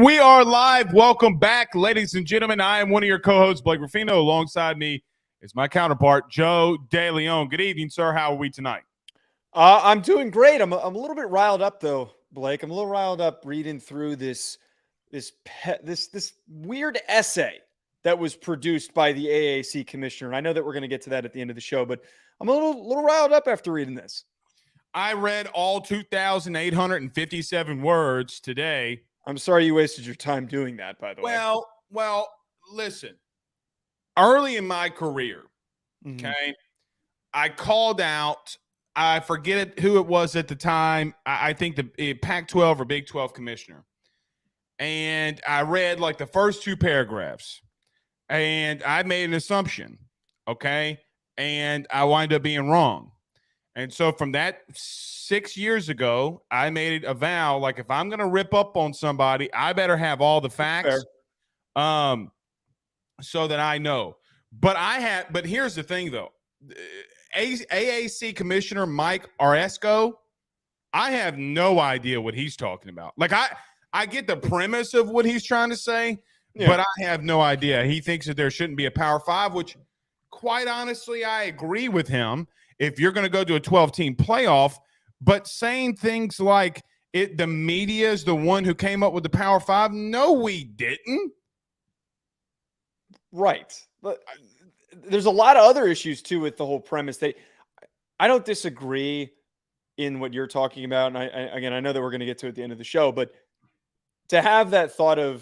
We are live. Welcome back, ladies and gentlemen. I am one of your co-hosts, Blake Ruffino. Alongside me is my counterpart, Joe DeLeone. Good evening, sir. How are we tonight? I'm doing great. I'm a little bit riled up, though, Blake. I'm a little riled up reading through this weird essay that was produced by the AAC commissioner. And I know that we're going to get to that at the end of the show, but I'm a little riled up after reading this. I read all 2,857 words today. I'm sorry you wasted your time doing that, by the way. Well, listen. Early in my career, okay, I called out, I forget who it was at the time, I think the Pac-12 or Big 12 commissioner. And I read like the first two paragraphs, and I made an assumption, okay, and I wound up being wrong. And so from that 6 years ago, I made a vow, like if I'm going to rip up on somebody, I better have all the facts so that I know. But here's the thing, though. AAC Commissioner Mike Aresco, I have no idea what he's talking about. Like, I get the premise of what he's trying to say, but I have no idea. He thinks that there shouldn't be a Power Five, which, quite honestly, I agree with him. If you're going to go to a 12-team playoff, but saying things like the media is the one who came up with the Power Five, no, we didn't. Right. But there's a lot of other issues, too, with the whole premise. I don't disagree in what you're talking about. And I know that we're going to get to it at the end of the show, but to have that thought to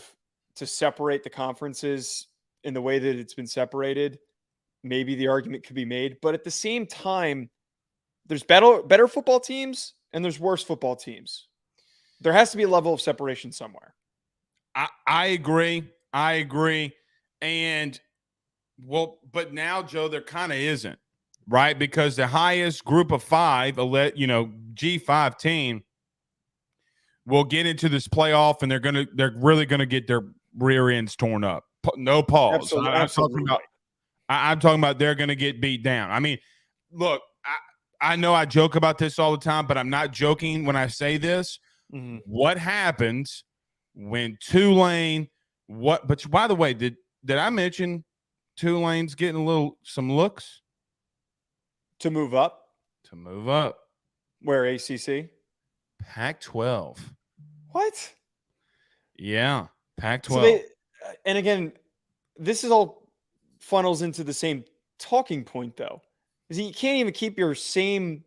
separate the conferences in the way that it's been separated, maybe the argument could be made. But at the same time, there's better football teams and there's worse football teams. There has to be a level of separation somewhere. I agree. And, well, but now, Joe, there kind of isn't, right? Because the highest group of five, G5 team, will get into this playoff, and they're really gonna get their rear ends torn up. No pause. Absolutely. I'm talking about they're gonna get beat down. I mean, look, I know I joke about this all the time, but I'm not joking when I say this. Mm-hmm. What happens when Tulane? But by the way, did I mention Tulane's getting some looks to move up? Where ACC? Pac-12. What? Yeah, Pac-12. So and again, this is all funnels into the same talking point, though. Is you can't even keep your same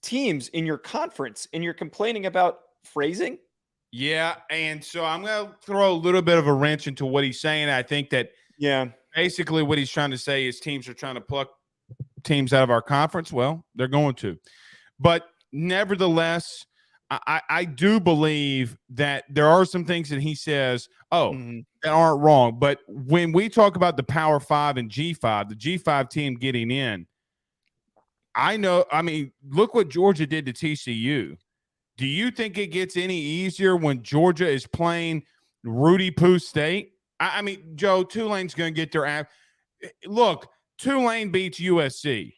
teams in your conference, and you're complaining about phrasing? Yeah, and so I'm going to throw a little bit of a wrench into what he's saying. I think that basically what he's trying to say is teams are trying to pluck teams out of our conference. Well, they're going to. But nevertheless, I do believe that there are some things that he says, that aren't wrong. But when we talk about the Power 5 and G5, the G5 team getting in, look what Georgia did to TCU. Do you think it gets any easier when Georgia is playing Rudy Poo State? I mean, Joe, Tulane's going to get their ass. Look, Tulane beats USC.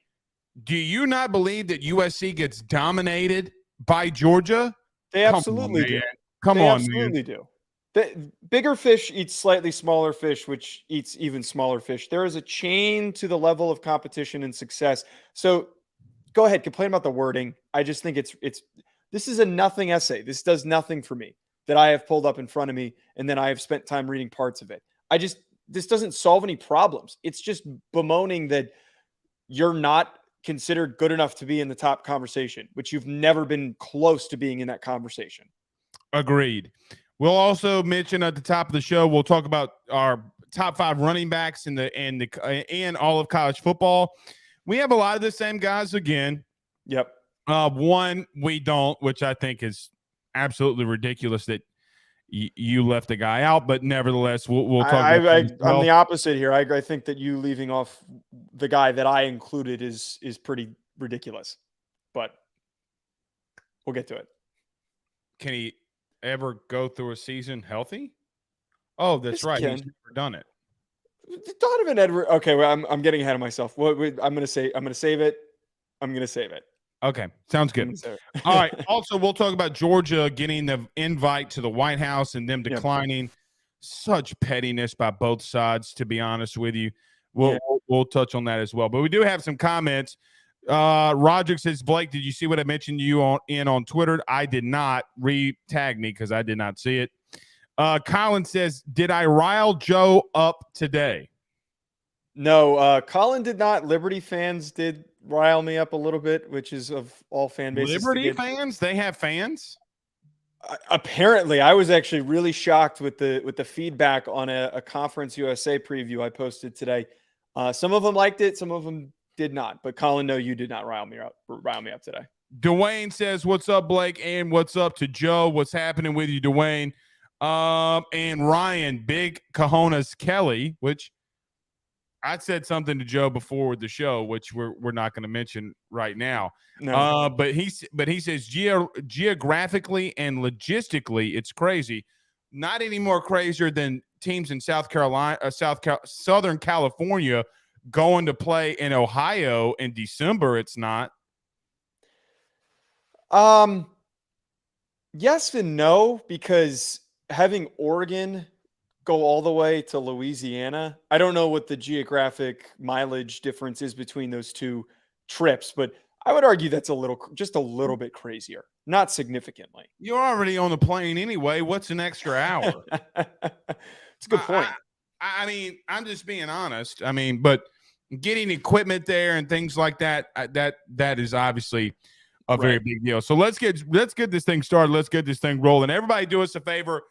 Do you not believe that USC gets dominated by Georgia? They absolutely do. Come on, absolutely do. The bigger fish eats slightly smaller fish, which eats even smaller fish. There is a chain to the level of competition and success. So go ahead, complain about the wording. I just think this is a nothing essay. This does nothing for me that I have pulled up in front of me, and then I have spent time reading parts of it. This doesn't solve any problems. It's just bemoaning that you're not considered good enough to be in the top conversation, which you've never been close to being in that conversation. Agreed. We'll also mention at the top of the show, we'll talk about our top 5 running backs in all of college football. We have a lot of the same guys again. Yep. One we don't, which I think is absolutely ridiculous that you left the guy out, but nevertheless, we'll talk about I'm the opposite here. I think that you leaving off the guy that I included is pretty ridiculous, but we'll get to it. Can he ever go through a season healthy? Oh, that's right. He's never done it. Donovan Edwards. Okay, well, I'm getting ahead of myself. I'm going to save it. I'm going to save it. Okay, sounds good. All right. Also, we'll talk about Georgia getting the invite to the White House and them declining. Such pettiness by both sides, to be honest with you. We'll touch on that as well. But we do have some comments. Roderick says, Blake, did you see what I mentioned to you on Twitter? I did not. Re-tag me because I did not see it. Colin says, did I rile Joe up today? No, Colin did not. Liberty fans did rile me up a little bit, which is of all fan bases. Liberty fans? They have fans? Apparently, I was actually really shocked with the feedback on a Conference USA preview I posted today. Some of them liked it, some of them did not. But Colin, no, you did not rile me up today. Dwayne says, "What's up, Blake?" And what's up to Joe? What's happening with you, Dwayne? And Ryan, big cojones Kelly, which I said something to Joe before the show, which we're not going to mention right now. No. But he says geographically and logistically, it's crazy. Not any more crazier than teams in Southern California going to play in Ohio in December. It's not. Yes and no, because having Oregon go all the way to Louisiana, I don't know what the geographic mileage difference is between those two trips, but I would argue that's just a little bit crazier, not significantly. You're already on the plane anyway. What's an extra hour? It's a good point. I mean, I'm just being honest. I mean, but getting equipment there and things like that, that is obviously a very big deal. So let's get this thing started. Let's get this thing rolling. Everybody do us a favor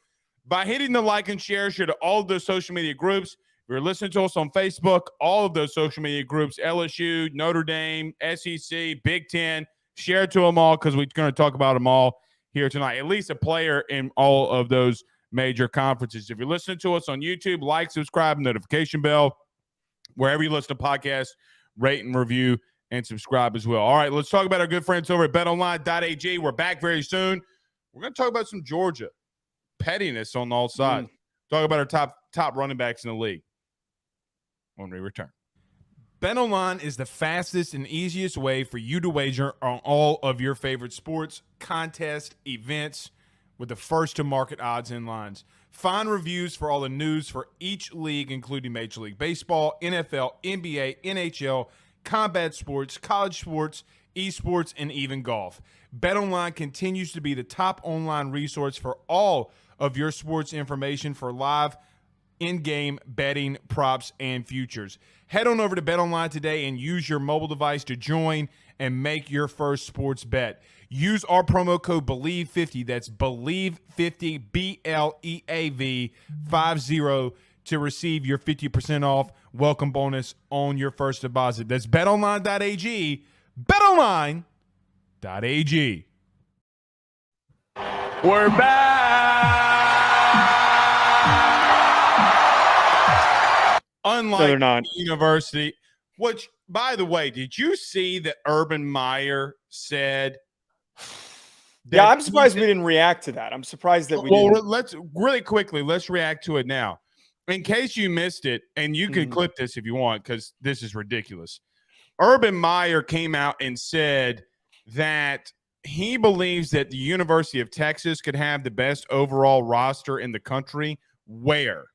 by hitting the like and share to all of those social media groups. If you're listening to us on Facebook, all of those social media groups, LSU, Notre Dame, SEC, Big Ten, share it to them all because we're going to talk about them all here tonight. At least a player in all of those major conferences. If you're listening to us on YouTube, like, subscribe, notification bell. Wherever you listen to podcasts, rate and review and subscribe as well. All right, let's talk about our good friends over at betonline.ag. We're back very soon. We're going to talk about some Georgia pettiness on all sides. Talk about our top running backs in the league when we return. BetOnline is the fastest and easiest way for you to wager on all of your favorite sports, contests, events with the first-to-market odds and lines. Find reviews for all the news for each league, including Major League Baseball, NFL, NBA, NHL, combat sports, college sports, esports, and even golf. BetOnline continues to be the top online resource for all of your sports information for live in-game betting, props, and futures. Head on over to BetOnline today and use your mobile device to join and make your first sports bet. Use our promo code BELIEVE50, that's BELIEVE50, BLEAV 50, to receive your 50% off welcome bonus on your first deposit. That's betonline.ag, betonline.ag. We're back. Unlike not. University, which, by the way, did you see that Urban Meyer said? Yeah, I'm surprised we didn't react to that. I'm surprised that we didn't. Well, let's react to it now. In case you missed it, and you can clip this if you want, because this is ridiculous. Urban Meyer came out and said that he believes that the University of Texas could have the best overall roster in the country. Where?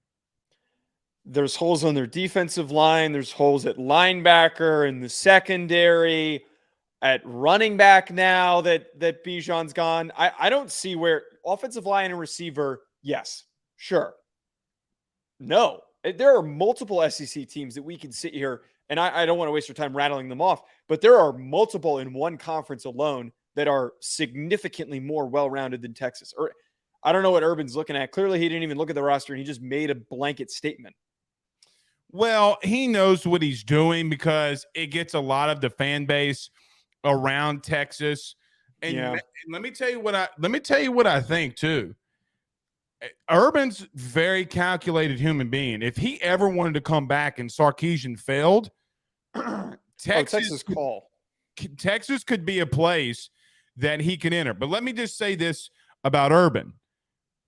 There's holes on their defensive line. There's holes at linebacker and the secondary, at running back now that Bijan's gone. I don't see where offensive line and receiver. Yes, sure. No, there are multiple SEC teams that we can sit here, and I don't want to waste your time rattling them off, but there are multiple in one conference alone that are significantly more well-rounded than Texas. Or I don't know what Urban's looking at. Clearly, he didn't even look at the roster, and he just made a blanket statement. Well, he knows what he's doing because it gets a lot of the fan base around Texas. And let me tell you what I think too. Urban's very calculated human being. If he ever wanted to come back and Sarkisian failed, Texas could be a place that he can enter. But let me just say this about Urban.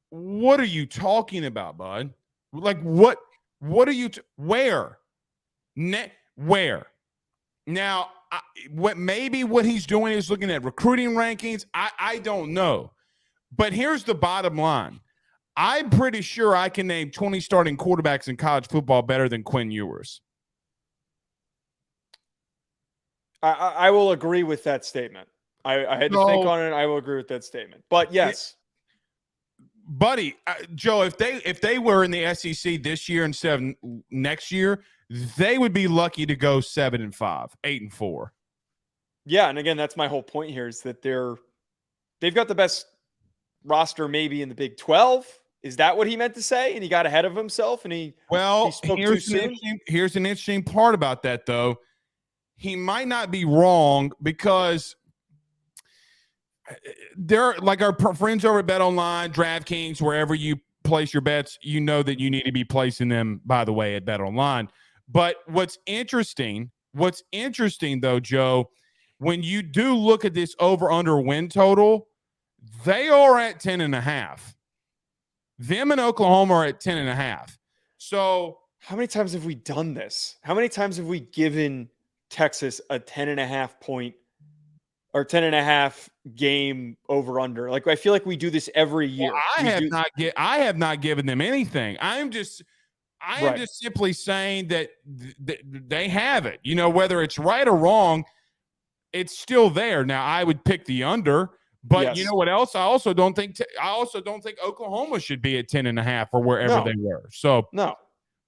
What are you talking about, bud? Like what are you where? Where? Now, maybe what he's doing is looking at recruiting rankings. I don't know. But here's the bottom line. I'm pretty sure I can name 20 starting quarterbacks in college football better than Quinn Ewers. I will agree with that statement. I had to think on it. I will agree with that statement. But yes. Buddy, Joe, if they were in the SEC this year instead of next year, they would be lucky to go 7-5, 8-4. Yeah, and again, that's my whole point here is that they've got the best roster maybe in the Big 12. Is that what he meant to say? And he got ahead of himself and he spoke too soon? Here's an interesting part about that, though. He might not be wrong because they're like our friends over at BetOnline, DraftKings, wherever you place your bets, you know that you need to be placing them, by the way, at BetOnline. But what's interesting though, Joe, when you do look at this over-under win total, they are at 10.5. Them and Oklahoma are at 10.5. So how many times have we done this? How many times have we given Texas a 10.5 point or 10.5 game over under? Like, I feel like we do this every year. Well, I have not given them anything. I am just simply saying that they have it. You know, whether it's right or wrong, it's still there. Now, I would pick the under. But You know what else? I also don't think Oklahoma should be at 10.5 or wherever they were. So no,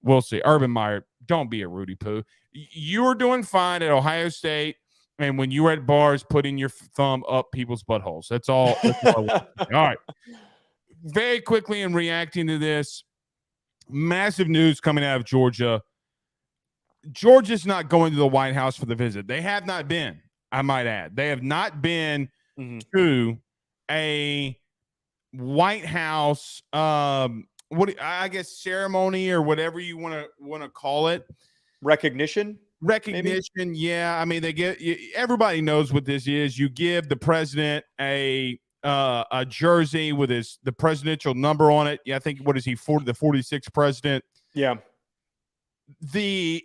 we'll see. Urban Meyer, don't be a Rudy Poo. You were doing fine at Ohio State, and when you were at bars, putting your thumb up people's buttholes. That's all. All right. Very quickly in reacting to this, massive news coming out of Georgia. Georgia's not going to the White House for the visit. They have not been. I might add, they have not been to a White House ceremony or whatever you want to call it. Recognition, maybe? Yeah. I mean, everybody knows what this is. You give the president a jersey with the presidential number on it. Yeah, I think, what is he, the 46th president? Yeah. The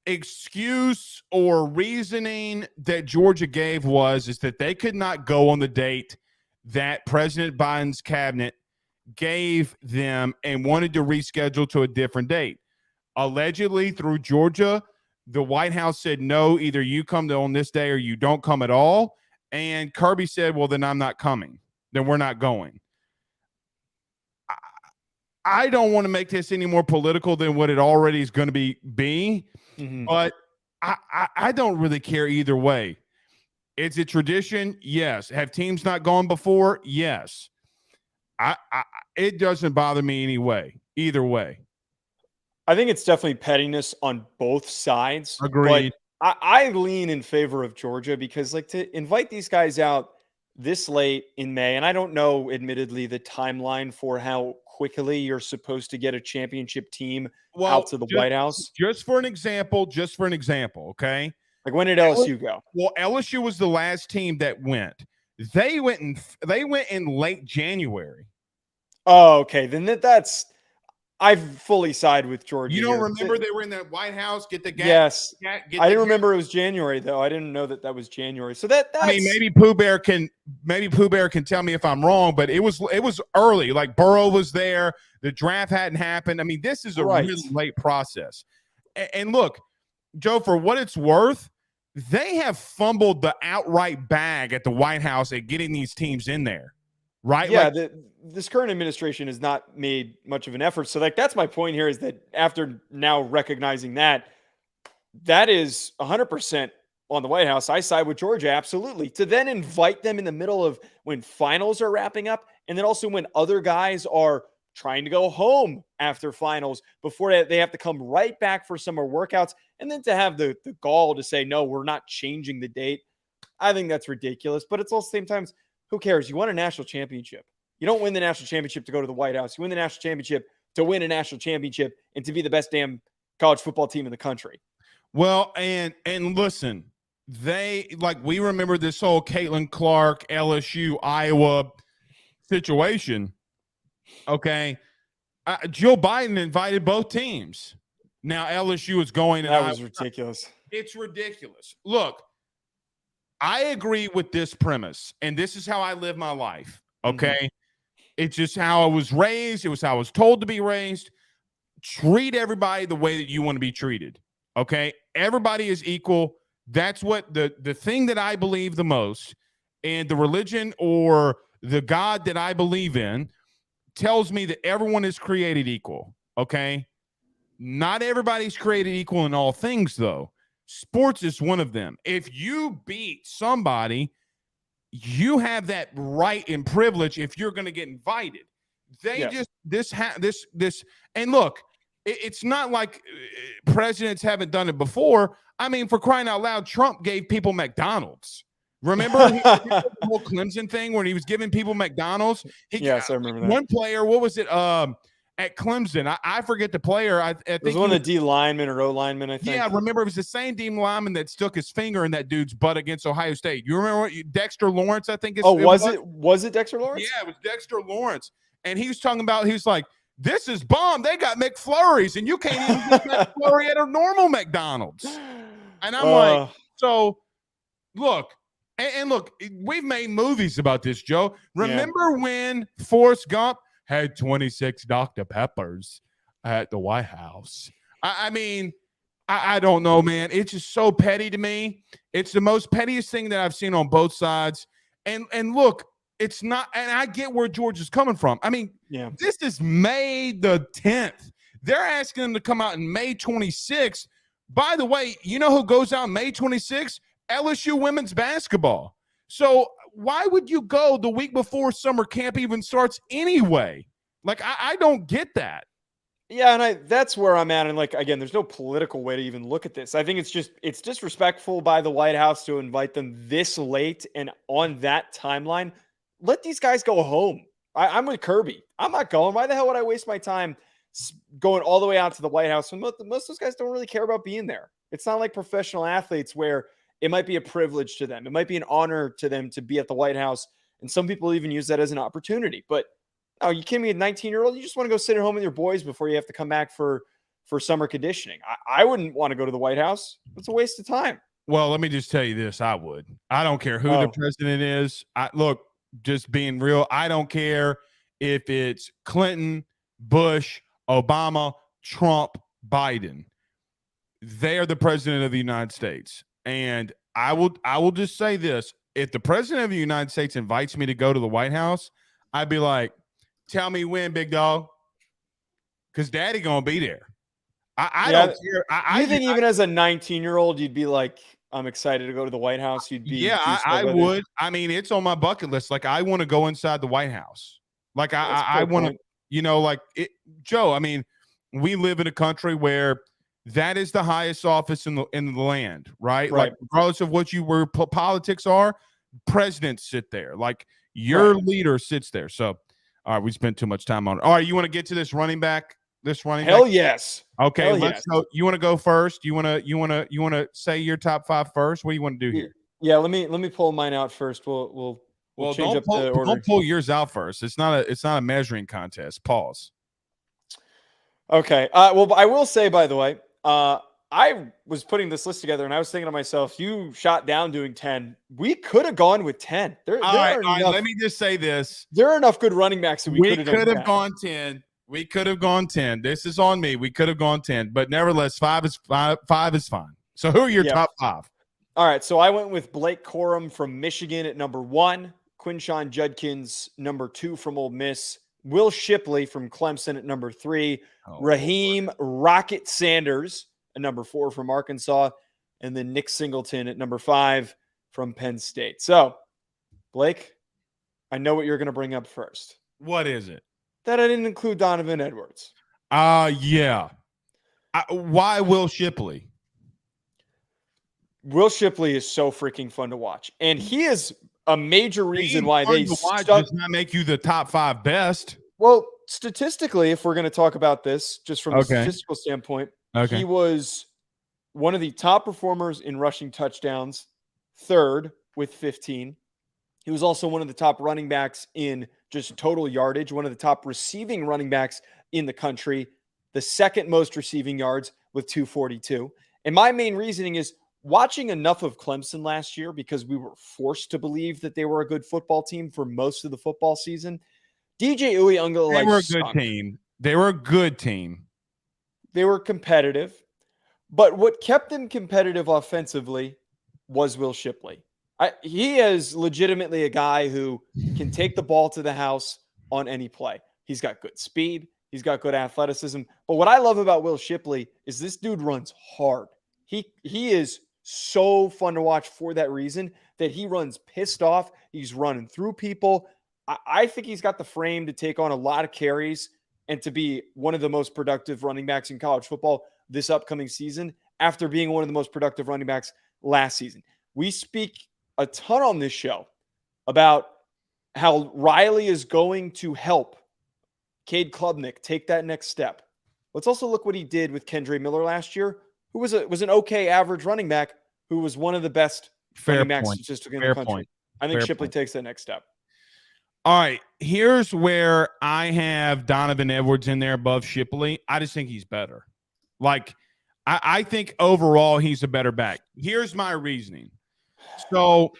excuse or reasoning that Georgia gave is that they could not go on the date that President Biden's cabinet gave them and wanted to reschedule to a different date. Allegedly, through Georgia, the White House said, no, either you come on this day or you don't come at all. And Kirby said, well, then I'm not coming. Then we're not going. I don't want to make this any more political than what it already is going to be. But I don't really care either way. It's a tradition, yes. Have teams not gone before? Yes. It doesn't bother me either way. I think it's definitely pettiness on both sides. Agreed. But I lean in favor of Georgia because, like, to invite these guys out this late in May, and I don't know, admittedly, the timeline for how quickly you're supposed to get a championship team out to the White House. Just for an example, okay? Like, when did LSU go? Well, LSU was the last team that went. They went in late January. Oh, okay. Then that's I fully side with Georgia. You don't remember they were in that White House? Get the gas. Yes. I didn't remember it was January though. I didn't know that was January. So that's, I mean, maybe Pooh Bear can tell me if I'm wrong, but it was early. Like, Burrow was there. The draft hadn't happened. I mean, this is a really late process. And look, Joe, for what it's worth, they have fumbled the outright bag at the White House at getting these teams in there. Right? Yeah, this current administration has not made much of an effort. So, like, that's my point here, is that after now recognizing that is 100% on the White House, I side with Georgia, absolutely. To then invite them in the middle of when finals are wrapping up, and then also when other guys are trying to go home after finals before they have to come right back for summer workouts, and then to have the gall to say, no, we're not changing the date. I think that's ridiculous. But it's also the same time, who cares? You won a national championship. You don't win the national championship to go to the White House. You win the national championship to win a national championship and to be the best damn college football team in the country. Well, and listen, we remember this whole Caitlin Clark, LSU, Iowa situation. Okay. Joe Biden invited both teams. Now LSU is going. That was ridiculous. It's ridiculous. Look, I agree with this premise, and this is how I live my life. Okay. It's just how I was raised. It was how I was told to be raised. Treat everybody the way that you want to be treated. Okay. Everybody is equal. That's what the thing that I believe the most, and the religion or the God that I believe in tells me that everyone is created equal. Okay. Not everybody's created equal in all things, though. Sports is one of them. If you beat somebody, you have that right and privilege if you're going to get invited. They just this and look, it's not like presidents haven't done it before. I mean, for crying out loud, Trump gave people McDonald's. Remember the whole Clemson thing when he was giving people McDonald's? Yes, I remember that. One player, what was it? At Clemson, I forget the player. I think it was one of the D linemen or O linemen, I think. Yeah, remember it was the same D lineman that stuck his finger in that dude's butt against Ohio State. You remember Dexter Lawrence? I think. Was it Dexter Lawrence? Yeah, it was Dexter Lawrence, and he was talking about. He was like, "This is bomb. They got McFlurries, and you can't even get McFlurry at a normal McDonald's." And I'm like, so look. And look, we've made movies about this, Joe. Remember when Forrest Gump had 26 Dr. Peppers at the White House? I mean, I don't know, man. It's just so petty to me. It's the most pettiest thing that I've seen on both sides. And look, it's not, and I get where George is coming from. I mean, this is May the 10th. They're asking them to come out in May 26th. By the way, you know who goes out May 26th? LSU women's basketball. So why would you go the week before summer camp even starts anyway? Like, I don't get that. Yeah, and that's where I'm at. And like, again, there's no political way to even look at this. I think it's disrespectful by the White House to invite them this late and on that timeline. Let these guys go home. I'm with Kirby. I'm not going. Why the hell would I waste my time going all the way out to the White House when most of those guys don't really care about being there? It's not like professional athletes where it might be a privilege to them. It might be an honor to them to be at the White House. And some people even use that as an opportunity. But oh, you kidding me? A 19-year-old, you just want to go sit at home with your boys before you have to come back for summer conditioning. I wouldn't want to go to the White House. It's a waste of time. Well, let me just tell you this. I would. I don't care who the president is. Look, just being real, I don't care if it's Clinton, Bush, Obama, Trump, Biden. They are the president of the United States. And I will just say this. If the president of the United States invites me to go to the White House, I'd be like, tell me when, big dog, because daddy going to be there. I don't care. You think even as a 19-year-old, you'd be like, I'm excited to go to the White House? You'd be. Yeah, I would. I mean, it's on my bucket list. Like, I want to go inside the White House. Like, I want to, Joe, I mean, we live in a country where that is the highest office in the land, right? Like, regardless of what politics are, presidents sit there. Like, your leader sits there. So, all right, we spent too much time on it. All right, you want to get to this running back? Hell yes. Okay, let's go. You want to go first? You want to say your top 5 first? What do you want to do here? Yeah, let me pull mine out first. We'll change up the order. Don't pull yours out first. It's not a measuring contest. Pause. Okay. Well, I will say, by the way, I was putting this list together and I was thinking to myself, you shot down doing 10. We could have gone with 10. All right, let me just say this. There are enough good running backs that we could have gone 10. We could have gone 10. This is on me. We could have gone 10. But nevertheless, 5 is fine. So who are your top 5? All right. So I went with Blake Corum from Michigan at number 1. Quinshon Judkins, number 2 from Ole Miss. Will Shipley from Clemson at number 3. Raheem Rocket Sanders at number 4 from Arkansas. And then Nick Singleton at number 5 from Penn State. So, Blake, I know what you're going to bring up first. What is it? That I didn't include Donovan Edwards. Yeah. Why Will Shipley? Will Shipley is so freaking fun to watch. And he is a major reason why they stuck. Does not make you the top 5 best. Well, statistically, if we're going to talk about this, just from a statistical standpoint, he was one of the top performers in rushing touchdowns, 3rd with 15. He was also one of the top running backs in just total yardage, one of the top receiving running backs in the country, the 2nd most receiving yards with 242. And my main reasoning is, watching enough of Clemson last year, because we were forced to believe that they were a good football team for most of the football season, DJ Uiagalelei They were a good stunk. team. They were a good team. They were competitive. But what kept them competitive offensively was Will Shipley. He is legitimately a guy who can take the ball to the house on any play. He's got good speed. He's got good athleticism. But what I love about Will Shipley is this dude runs hard. He is so fun to watch for that reason, that he runs pissed off. He's running through people. I think he's got the frame to take on a lot of carries and to be one of the most productive running backs in college football this upcoming season, after being one of the most productive running backs last season. We speak a ton on this show about how Riley is going to help Cade Klubnik take that next step. Let's also look what he did with Kendre Miller last year, who was an okay average running back, who was one of the best running backs statistically in the country. I think Shipley takes that next step. All right, here's where I have Donovan Edwards in there above Shipley. I just think he's better. Like, I think overall he's a better back. Here's my reasoning. So,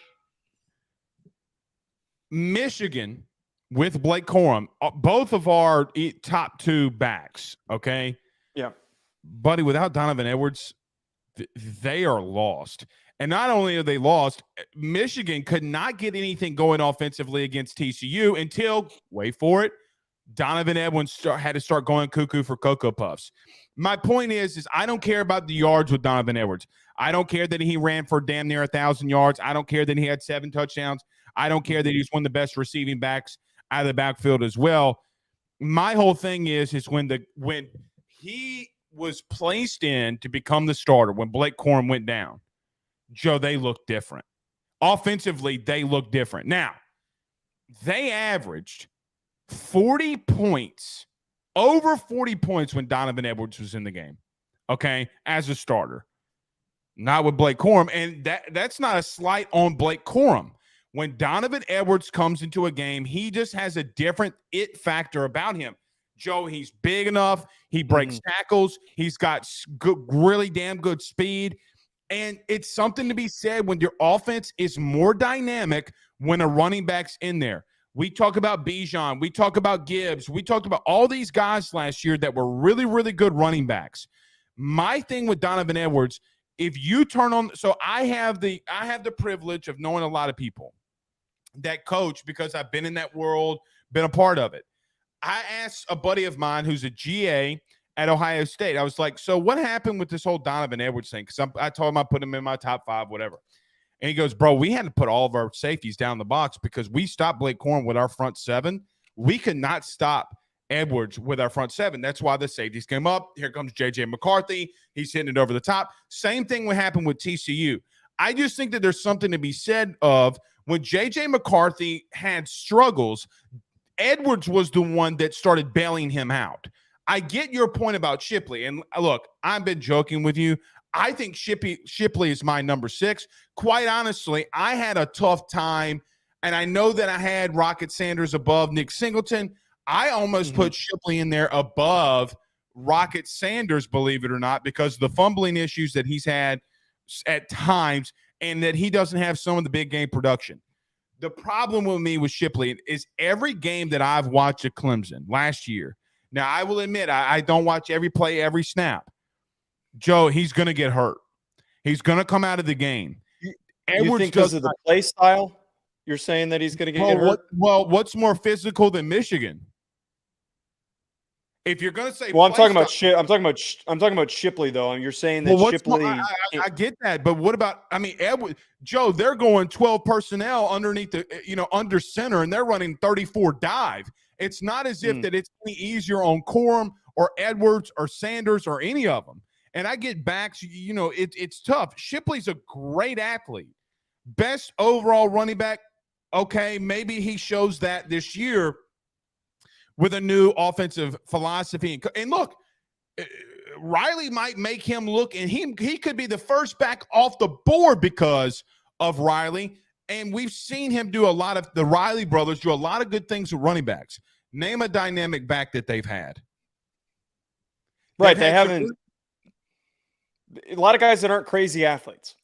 Michigan with Blake Corum, both of our top two backs, okay? Yeah. Buddy, without Donovan Edwards, they are lost. And not only are they lost, Michigan could not get anything going offensively against TCU until, wait for it, Donovan Edwards had to start going cuckoo for Cocoa Puffs. My point is I don't care about the yards with Donovan Edwards. I don't care that he ran for damn near 1,000 yards. I don't care that he had 7 touchdowns. I don't care that he's one of the best receiving backs out of the backfield as well. My whole thing is when he was placed in to become the starter, when Blake Corum went down, Joe, they looked different. Offensively, they looked different. Now, they averaged 40 points, over 40 points when Donovan Edwards was in the game, okay, as a starter. Not with Blake Corum, and that's not a slight on Blake Corum. When Donovan Edwards comes into a game, he just has a different it factor about him. Joe, he's big enough. He breaks tackles. He's got good, really damn good speed. And it's something to be said when your offense is more dynamic when a running back's in there. We talk about Bijan. We talk about Gibbs. We talked about all these guys last year that were really, really good running backs. My thing with Donovan Edwards, if you turn on – so I have the privilege of knowing a lot of people that coach because I've been in that world, been a part of it. I asked a buddy of mine who's a GA at Ohio State. I was like, so what happened with this whole Donovan Edwards thing? Because I told him I put him in my top 5, whatever. And he goes, bro, we had to put all of our safeties down the box because we stopped Blake Corum with our front 7. We could not stop Edwards with our front 7. That's why the safeties came up. Here comes J.J. McCarthy. He's hitting it over the top. Same thing would happen with TCU. I just think that there's something to be said of when J.J. McCarthy had struggles, Edwards was the one that started bailing him out. I get your point about Shipley. And look, I've been joking with you. I think Shipley is my number 6. Quite honestly, I had a tough time, and I know that I had Rocket Sanders above Nick Singleton. I almost put Shipley in there above Rocket Sanders, believe it or not, because of the fumbling issues that he's had at times and that he doesn't have some of the big game production. The problem with me with Shipley is every game that I've watched at Clemson last year. Now, I will admit, I don't watch every play, every snap. Joe, he's going to get hurt. He's going to come out of the game. You think because of the play style, you're saying that he's going to get hurt? What's more physical than Michigan? If you're going to say, well, I'm talking about Shipley though, and you're saying that Shipley. I get that, but what about? I mean, Edward, Joe, they're going 12 personnel underneath the, under center, and they're running 34 dive. It's not as if that it's any easier on Corum or Edwards or Sanders or any of them. And I get backs, it's tough. Shipley's a great athlete. Best overall running back. Okay, maybe he shows that this year with a new offensive philosophy. And look, Riley might make him look, and he could be the first back off the board because of Riley. And we've seen him do the Riley brothers do a lot of good things with running backs. Name a dynamic back that they've had. Right, they haven't. A lot of guys that aren't crazy athletes.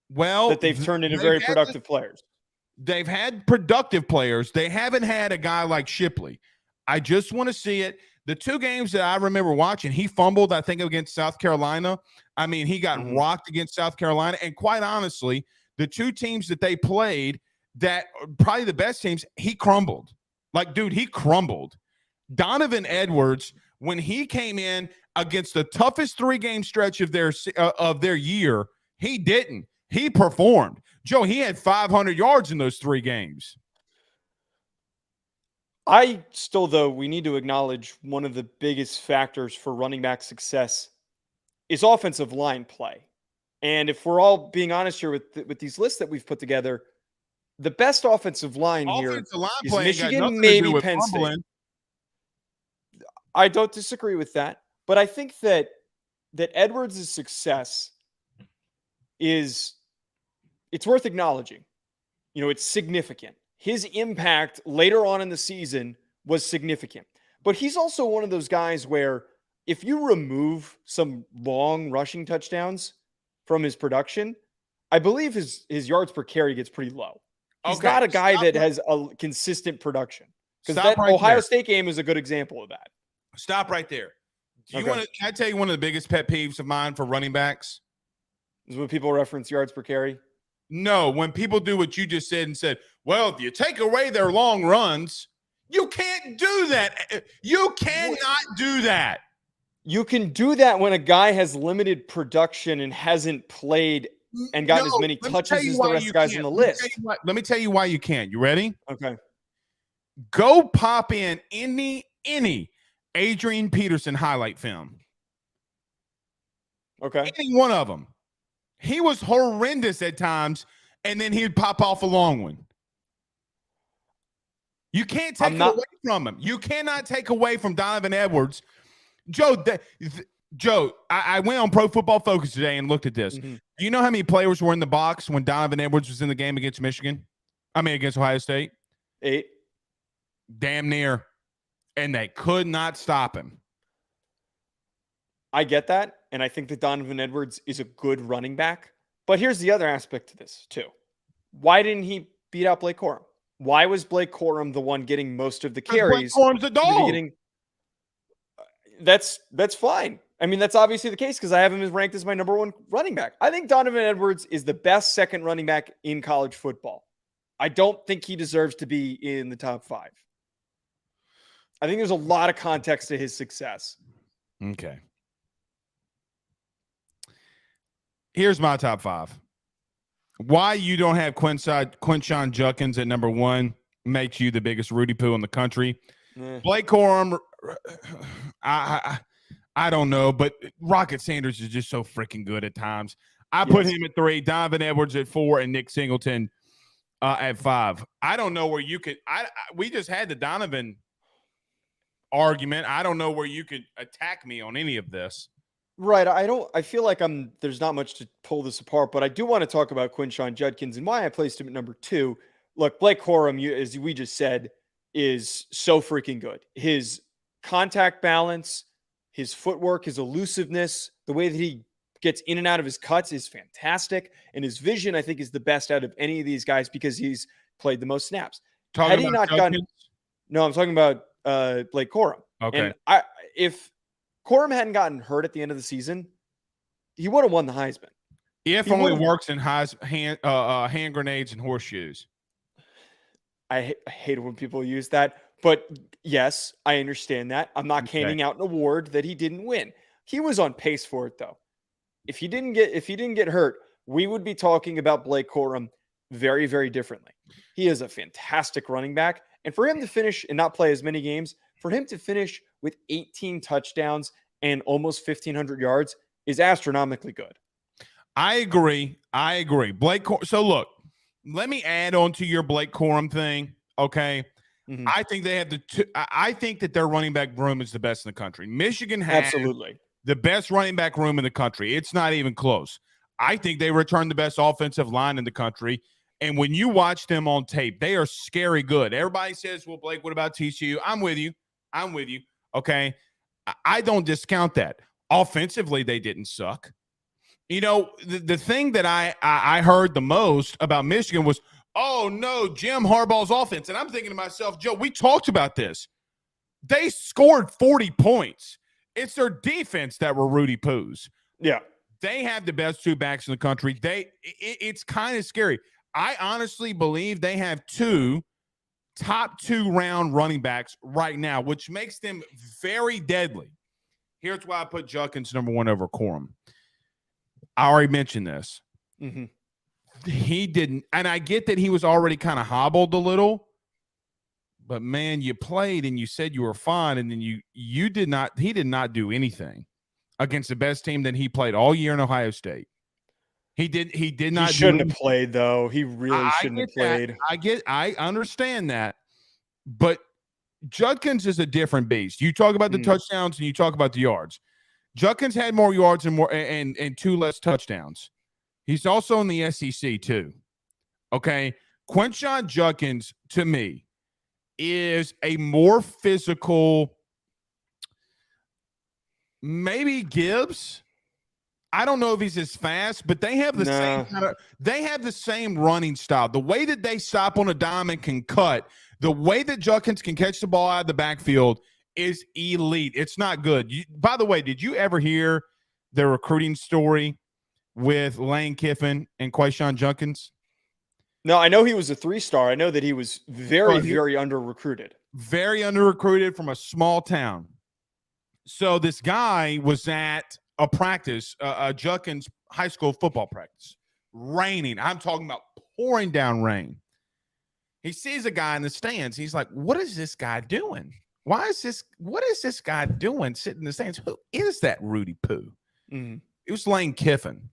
Well, that they've turned into very productive players. They've had productive players. They haven't had a guy like Shipley. I just want to see it. The 2 games that I remember watching, he fumbled, I think, against South Carolina. I mean, he got rocked against South Carolina. And quite honestly, the 2 teams that they played that probably the best teams, he crumbled. Like, dude, he crumbled. Donovan Edwards, when he came in against the toughest 3-game stretch of their year, he didn't. He performed. Joe, he had 500 yards in those 3 games. I still, though, we need to acknowledge one of the biggest factors for running back success is offensive line play. And if we're all being honest here with these lists that we've put together, the best offensive line here is Michigan, maybe Penn State. I don't disagree with that, but I think that Edwards' success it's worth acknowledging. You know, it's significant. His impact later on in the season was significant. But he's also one of those guys where if you remove some long rushing touchdowns from his production, I believe his yards per carry gets pretty low. He's not a guy that has a consistent production. Because that Ohio State game is a good example of that. Stop right there. Can I tell you one of the biggest pet peeves of mine for running backs? Is when people reference yards per carry? No, when people do what you just said and said, well, if you take away their long runs, you can't do that. You cannot do that. You can do that when a guy has limited production and hasn't played and gotten as many touches as the rest of the guys on the list. Let me tell you why you can't. You ready? Okay. Go pop in any Adrian Peterson highlight film. Okay. Any one of them. He was horrendous at times, and then he'd pop off a long one. You can't take it away from him. You cannot take away from Donovan Edwards. Joe, I went on Pro Football Focus today and looked at this. Do you know how many players were in the box when Donovan Edwards was in the game against against Ohio State? 8. Damn near. And they could not stop him. I get that. And I think that Donovan Edwards is a good running back. But here's the other aspect to this, too. Why didn't he beat out Blake Corum? Why was Blake Corum the one getting most of the carries? Blake Corum's a dog. That's fine. I mean, that's obviously the case because I have him ranked as my number 1 running back. I think Donovan Edwards is the best second running back in college football. I don't think he deserves to be in the top 5. I think there's a lot of context to his success. Okay. Here's my top 5. Why you don't have Quinshon Judkins at number 1 makes you the biggest Rudy Poo in the country. Blake Corum, I don't know, but Rocket Sanders is just so freaking good at times. I put him at 3, Donovan Edwards at 4, and Nick Singleton at 5. I don't know where you could we just had the Donovan argument. I don't know where you could attack me on any of this. Right. I feel like there's not much to pull this apart, but I do want to talk about Quinshon Judkins and why I placed him at number 2. Look, Blake Corum, as we just said, is so freaking good. His contact balance, his footwork, his elusiveness, the way that he gets in and out of his cuts is fantastic. And his vision, I think, is the best out of any of these guys because he's played the most snaps. No, I'm talking about Blake Corum. Okay. And if Corum hadn't gotten hurt at the end of the season, he would have won the Heisman. If only works in hand grenades and horseshoes. I hate when people use that, but yes, I understand that. I'm not handing out an award that he didn't win. He was on pace for it though. If he didn't get hurt, we would be talking about Blake Corum very, very differently. He is a fantastic running back, and for him to finish and not play as many games, for him to finish with 18 touchdowns and almost 1,500 yards is astronomically good. I agree. So look, let me add on to your Blake Corum thing. Okay. Mm-hmm. I think they have I think that their running back room is the best in the country. Michigan has absolutely the best running back room in the country. It's not even close. I think they return the best offensive line in the country. And when you watch them on tape, they are scary good. Everybody says, well, Blake, what about TCU? I'm with you. Okay. I don't discount that. Offensively, they didn't suck. The thing that I heard the most about Michigan was, oh, no, Jim Harbaugh's offense. And I'm thinking to myself, Joe, we talked about this. They scored 40 points. It's their defense that were Rudy Poos. Yeah. They have the best two backs in the country. It's kind of scary. I honestly believe they have top 2 round running backs right now, which makes them very deadly. Here's why I put Judkins number 1 over Corum. I already mentioned this. Mm-hmm. He didn't, and I get that he was already kind of hobbled a little, but man, you played and you said you were fine, and then he did not do anything against the best team that he played all year in Ohio State. He did not. He shouldn't have played, though. He really shouldn't have played. I understand that, but Judkins is a different beast. You talk about the touchdowns and you talk about the yards. Judkins had more yards and 2 less touchdowns. He's also in the SEC too. Okay, Quinshon Judkins to me is a more physical, maybe Gibbs. I don't know if he's as fast, but they have the same running style. The way that they stop on a dime and can cut, the way that Judkins can catch the ball out of the backfield is elite. It's not good. By the way, did you ever hear the recruiting story with Lane Kiffin and Quinshon Judkins? No, I know he was a 3-star. I know that he was very under-recruited. Very under-recruited from a small town. So this guy was at a practice, a Judkins high school football practice. Raining. I'm talking about pouring down rain. He sees a guy in the stands. He's like, what is this guy doing? What is this guy doing sitting in the stands? Who is that Rudy Poo? Mm-hmm. It was Lane Kiffin.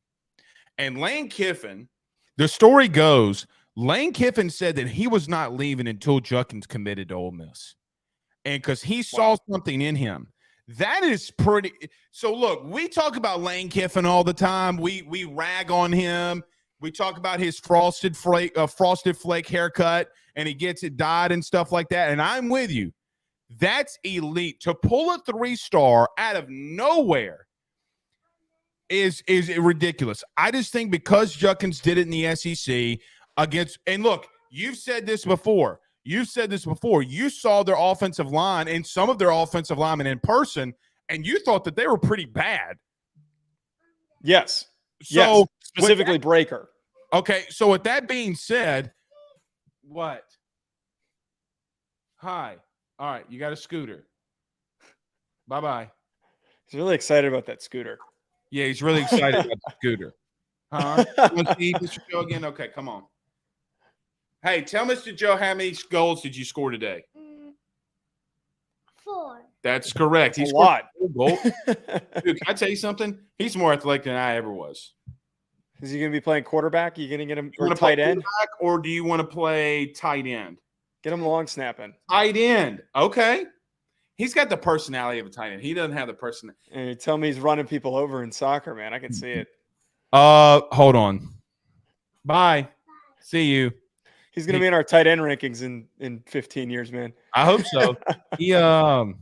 And Lane Kiffin, the story goes, Lane Kiffin said that he was not leaving until Judkins committed to Ole Miss. And because he saw something in him. That is pretty. So, look, we talk about Lane Kiffin all the time. We rag on him. We talk about his frosted flake haircut, and he gets it dyed and stuff like that. And I'm with you. That's elite. To pull a 3-star out of nowhere is ridiculous. I just think because Judkins did it in the SEC against, and look, you've said this before. You saw their offensive line and some of their offensive linemen in person, and you thought that they were pretty bad. Yes. So yes. Specifically Breaker. Okay. So with that being said, what? Hi. All right. You got a scooter. Bye-bye. He's really excited about that scooter. Yeah, he's really excited about the scooter. Huh? You want to see Mr. Joe again? Okay, come on. Hey, tell Mr. Joe how many goals did you score today? 4. That's correct. He's a lot. Goal. Dude, can I tell you something? He's more athletic than I ever was. Is he going to be playing quarterback? Are you going to get him or tight end? Or do you want to play tight end? Get him long snapping. Tight end. Okay. He's got the personality of a tight end. He doesn't have the personality. And you tell me he's running people over in soccer, man. I can see it. Hold on. Bye. See you. He's going to be in our tight end rankings in 15 years, man. I hope so. He got in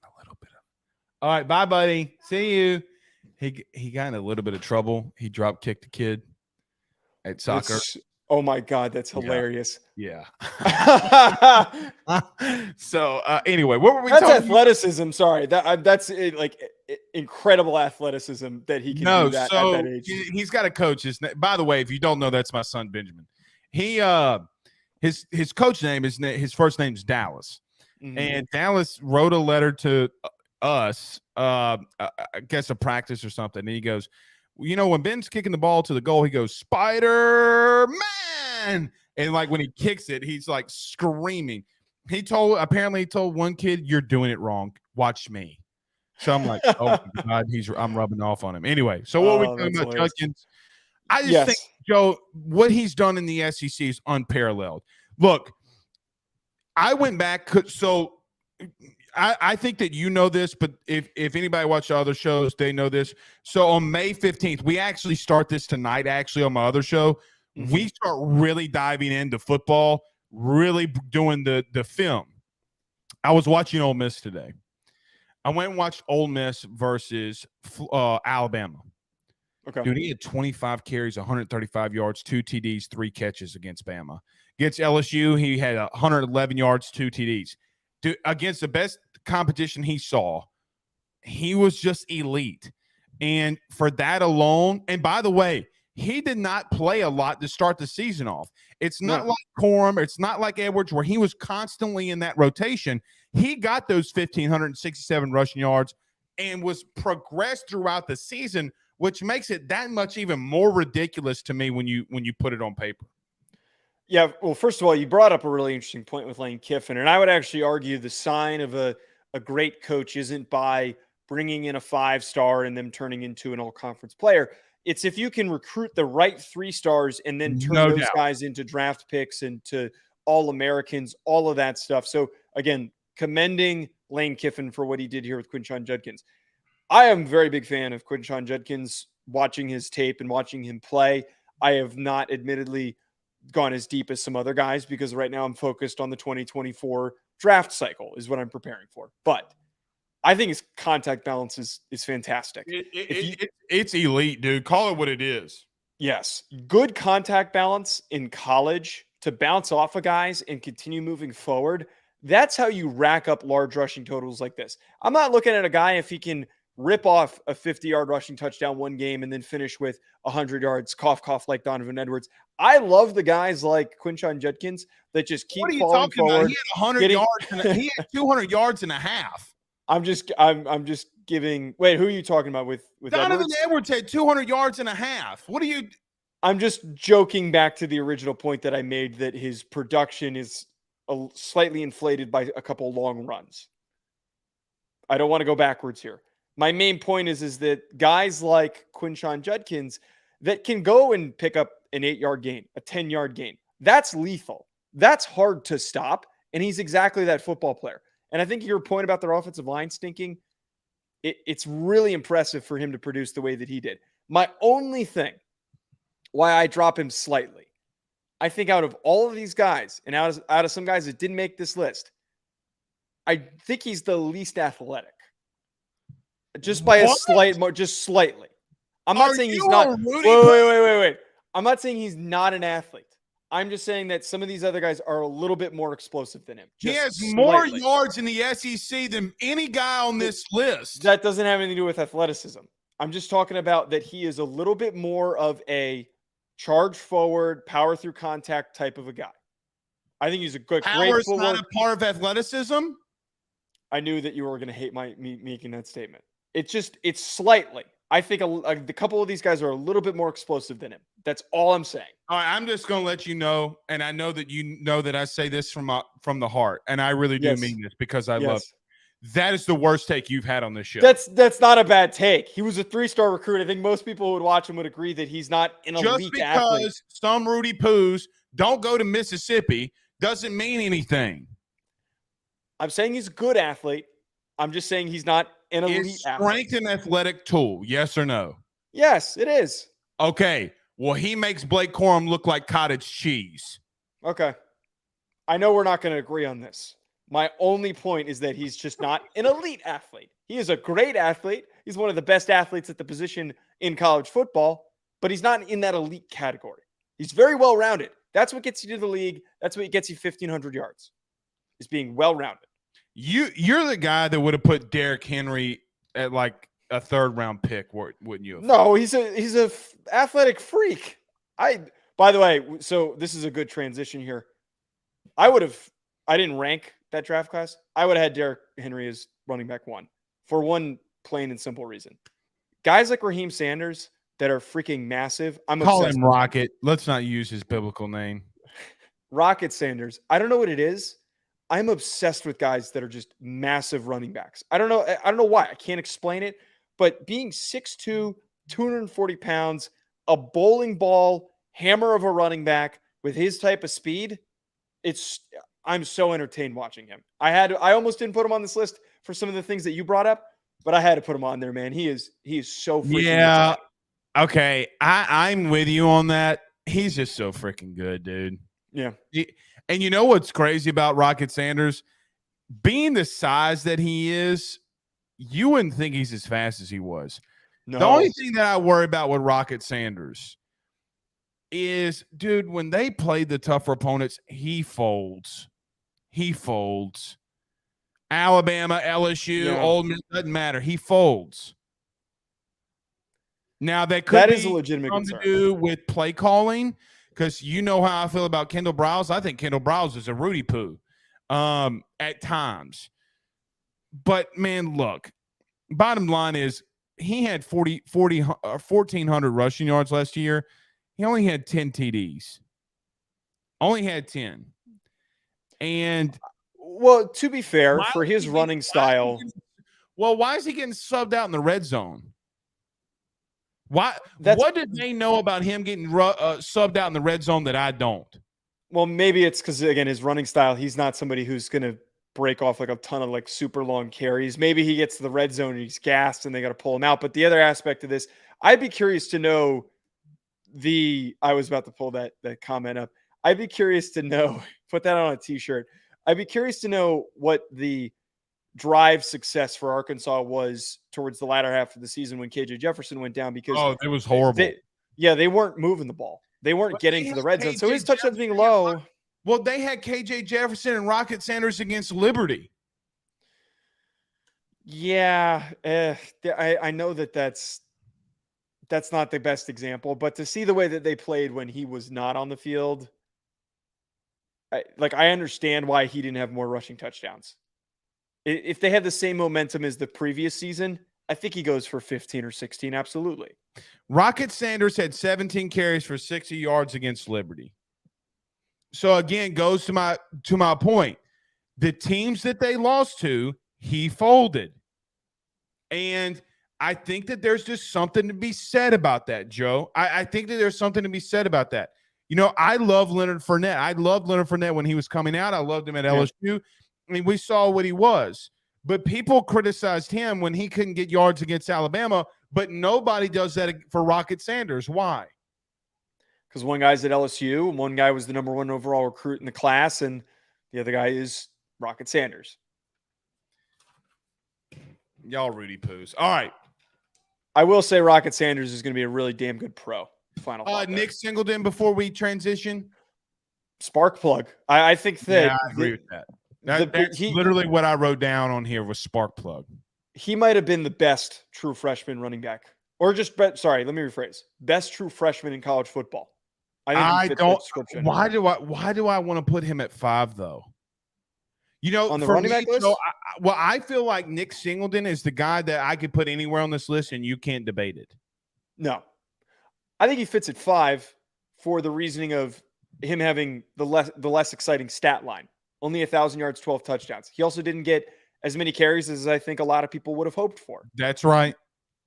a little bit of. All right, bye, buddy. See you. He got in a little bit of trouble. He drop kicked a kid at soccer. Oh my God, that's hilarious. Yeah. So anyway, what were we talking about? That's athleticism. Sorry. That's like incredible athleticism that he can do that at that age. He's got a coach. By the way, if you don't know, that's my son Benjamin. He his coach name is his first name is Dallas. Mm-hmm. And Dallas wrote a letter to us, I guess a practice or something. And he goes, you know, when Ben's kicking the ball to the goal, he goes, Spider-Man. And like when he kicks it, he's like screaming. Apparently he told one kid, you're doing it wrong. Watch me. So I'm like, oh my God, I'm rubbing off on him. Anyway, so what we're talking about Judkins, I just think, Joe, what he's done in the SEC is unparalleled. Look, I went back. So I think that you know this, but if anybody watched the other shows, they know this. So on May 15th, we actually start this tonight, actually, on my other show. Mm-hmm. We start really diving into football, really doing the film. I was watching Ole Miss today. I went and watched Ole Miss versus Alabama. Okay. Dude, he had 25 carries, 135 yards, 2 TDs, 3 catches against Bama. Against LSU, he had 111 yards, 2 TDs. Dude, against the best competition he saw, he was just elite. And for that alone, and by the way, he did not play a lot to start the season off. It's not like Corum. It's not like Edwards where he was constantly in that rotation. He got those 1,567 rushing yards and was progressed throughout the season, which makes it that much even more ridiculous to me when you put it on paper. Yeah, well, first of all, you brought up a really interesting point with Lane Kiffin, and I would actually argue the sign of a great coach isn't by bringing in a 5-star and them turning into an all-conference player. It's if you can recruit the right 3 stars and then turn those guys into draft picks and to All-Americans, all of that stuff. So, again, commending Lane Kiffin for what he did here with Quinshon Judkins. I am a very big fan of Quinshon Judkins, watching his tape and watching him play. I have not admittedly gone as deep as some other guys because right now I'm focused on the 2024 draft cycle is what I'm preparing for. But I think his contact balance is fantastic. It's elite, dude. Call it what it is. Yes. Good contact balance in college to bounce off of guys and continue moving forward. That's how you rack up large rushing totals like this. I'm not looking at a guy if he can rip off a 50-yard rushing touchdown one game and then finish with 100 yards, cough, like Donovan Edwards. I love the guys like Quinshon Judkins that just keep falling forward. He had 100 yards. He had 200 yards and a half. I'm just giving. Wait, who are you talking about with Donovan Edwards had 200 yards and a half. What are you? I'm just joking back to the original point that I made that his production is slightly inflated by a couple long runs. I don't want to go backwards here. My main point is that guys like Quinshon Judkins that can go and pick up an 8-yard gain, a 10-yard gain, that's lethal. That's hard to stop. And he's exactly that football player. And I think your point about their offensive line stinking, it's really impressive for him to produce the way that he did. My only thing why I drop him slightly, I think out of all of these guys and out of some guys that didn't make this list, I think he's the least athletic. Just by just slightly. I'm not saying he's not. Wait. I'm not saying he's not an athlete. I'm just saying that some of these other guys are a little bit more explosive than him. He has more yards in the SEC than any guy on this list. That doesn't have anything to do with athleticism. I'm just talking about that he is a little bit more of a charge forward, power through contact type of a guy. I think he's a great Power's not a part of athleticism. I knew that you were going to hate me making that statement. It's slightly. I think a couple of these guys are a little bit more explosive than him. That's all I'm saying. All right, I'm just going to let you know, and I know that you know that I say this from the heart, and I really do mean this because I love it. That is the worst take you've had on this show. That's not a bad take. He was a 3-star recruit. I think most people who would watch him would agree that he's not an elite athlete. Just because some Rudy Poos don't go to Mississippi doesn't mean anything. I'm saying he's a good athlete. I'm just saying he's not an elite athlete. Strength and athletic tool, yes or no? Yes, it is. Okay. Well, he makes Blake Corum look like cottage cheese. Okay. I know we're not going to agree on this. My only point is that he's just not an elite athlete. He is a great athlete. He's one of the best athletes at the position in college football, but he's not in that elite category. He's very well-rounded. That's what gets you to the league. That's what gets you 1,500 yards, is being well-rounded. You're the guy that would have put Derrick Henry at like a 3rd-round pick, wouldn't you? No, he's a athletic freak. By the way, so this is a good transition here. I didn't rank that draft class. I would have had Derrick Henry as running back 1 for one plain and simple reason. Guys like Raheem Sanders that are freaking massive. Call him Rocket. Let's not use his biblical name. Rocket Sanders. I don't know what it is. I'm obsessed with guys that are just massive running backs. I don't know why. I can't explain it. But being 6'2", 240 pounds, a bowling ball hammer of a running back with his type of speed, I'm so entertained watching him. I almost didn't put him on this list for some of the things that you brought up, but I had to put him on there, man. He is so freaking entertaining. Okay. I'm with you on that. He's just so freaking good, dude. Yeah. And you know what's crazy about Rocket Sanders? Being the size that he is, you wouldn't think he's as fast as he was. No. The only thing that I worry about with Rocket Sanders is, dude, when they play the tougher opponents, he folds. He folds. Alabama, LSU, Ole Miss, doesn't matter. He folds. Now, that could be a legitimate something concern to do with play calling, because you know how I feel about Kendall Browse. I think Kendall Browse is a Rudy Poo at times. But, man, look, bottom line is he had 1,400 rushing yards last year. He only had 10 TDs. Only had 10. And well, to be fair, for his running style. Why is he getting subbed out in the red zone? What did they know about him getting subbed out in the red zone that I don't? Well, maybe it's because, again, his running style, he's not somebody who's going to break off like a ton of like super long carries. Maybe he gets to the red zone and he's gassed and they got to pull him out. But the other aspect of this, I'd be curious to know I was about to pull that comment up. I'd be curious to know, put that on a t-shirt. I'd be curious to know what the drive success for Arkansas was towards the latter half of the season when KJ Jefferson went down, because it was horrible. They weren't moving the ball. They weren't getting to the red zone. So his touchdowns being low. Well, they had KJ Jefferson and Rocket Sanders against Liberty. Yeah, I know that's not the best example, but to see the way that they played when he was not on the field, I understand why he didn't have more rushing touchdowns. If they had the same momentum as the previous season, I think he goes for 15 or 16. Absolutely. Rocket Sanders had 17 carries for 60 yards against Liberty. So again, goes to my point. The teams that they lost to, he folded. And I think that there's just something to be said about that, Joe. I think that there's something to be said about that. You know, I love Leonard Fournette. I loved Leonard Fournette when he was coming out. I loved him at LSU. I mean, we saw what he was. But people criticized him when he couldn't get yards against Alabama, but nobody does that for Rocket Sanders. Why? Because one guy's at LSU, and one guy was the number 1 overall recruit in the class, and the other guy is Rocket Sanders. Y'all Rudy Poos. All right. I will say Rocket Sanders is going to be a really damn good pro. Final thought Nick Singleton, before we transition. Spark plug. I think that. Yeah, I agree with that. That's literally what I wrote down on here was spark plug. He might have been the best true freshman running back. Or just, sorry, let me rephrase. Best true freshman in college football. I think he fits that description. Why do I want to put him at 5, though? You know, on the running back list? I feel like Nick Singleton is the guy that I could put anywhere on this list, and you can't debate it. No. I think he fits at 5 for the reasoning of him having the less exciting stat line. Only 1,000 yards, 12 touchdowns. He also didn't get as many carries as I think a lot of people would have hoped for. That's right.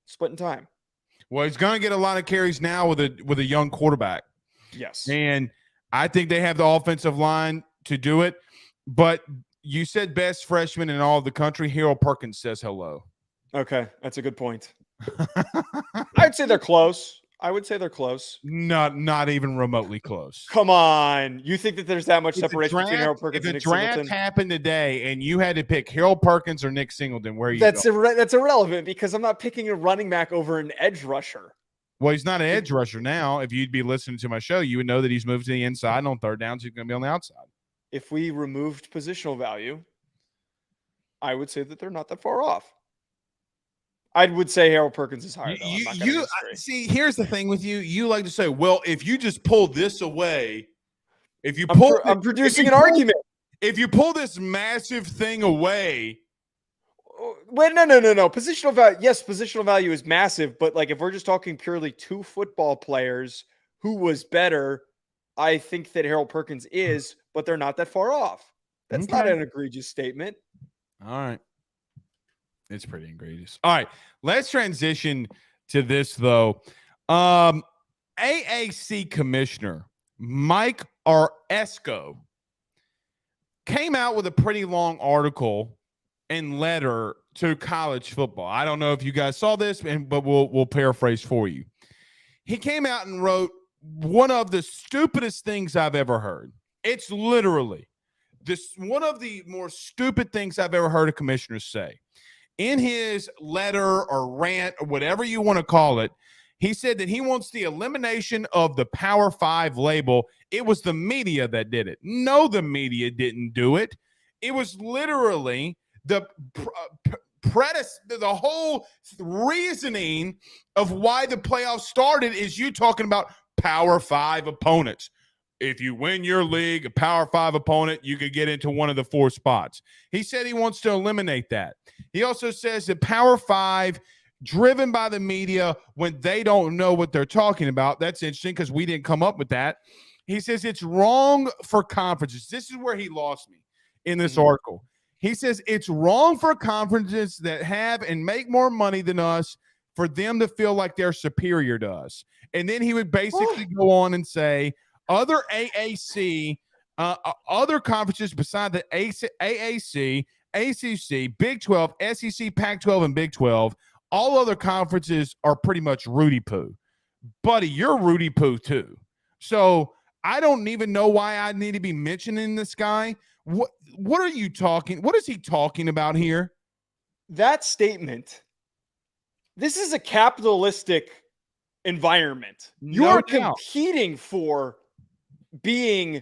Splitting time. Well, he's going to get a lot of carries now with a young quarterback. Yes. And I think they have the offensive line to do it. But you said best freshman in all of the country. Harold Perkins says hello. Okay, that's a good point. I'd say they're close. Not even remotely close. Come on. You think that there's that much separation between Harold Perkins and Nick Singleton? If a draft happened today and you had to pick Harold Perkins or Nick Singleton, where are you That's irrelevant, because I'm not picking a running back over an edge rusher. Well, he's not an edge rusher now. If you'd be listening to my show, you would know that he's moved to the inside, and on third downs, he's going to be on the outside. If we removed positional value, I would say that they're not that far off. I would say Harold Perkins is higher. See, here's the thing with you. You like to say, well, if you just pull this away, I'm producing an argument. If you pull this massive thing away. Wait, no. Positional value. Yes, positional value is massive. But like, if we're just talking purely 2 football players, who was better? I think that Harold Perkins is, but they're not that far off. That's not an egregious statement. All right. It's pretty egregious. All right, let's transition to this, though. AAC Commissioner Mike Aresco came out with a pretty long article and letter to college football. I don't know if you guys saw this, but we'll paraphrase for you. He came out and wrote one of the stupidest things I've ever heard. It's literally one of the more stupid things I've ever heard a commissioner say. in his letter or rant or whatever you want to call it, he said that he wants the elimination of the Power 5 label. It was the media that did it. No, the media didn't do it. It was literally the the whole reasoning of why the playoffs started is you talking about Power 5 opponents. If you win your league, a Power 5 opponent, you could get into one of the 4 spots. He said he wants to eliminate that. He also says that Power 5, driven by the media when they don't know what they're talking about. That's interesting because we didn't come up with that. He says it's wrong for conferences. This is where he lost me in this article. He says it's wrong for conferences that have and make more money than us for them to feel like they're superior to us. And then he would basically go on and say, other AAC, other conferences beside the AAC, ACC, Big 12, SEC, Pac-12, and Big 12, all other conferences are pretty much Rudy Poo. Buddy, you're Rudy Poo too. So I don't even know why I need to be mentioning this guy. What are you talking? What is he talking about here? That statement. This is a capitalistic environment. You are competing for being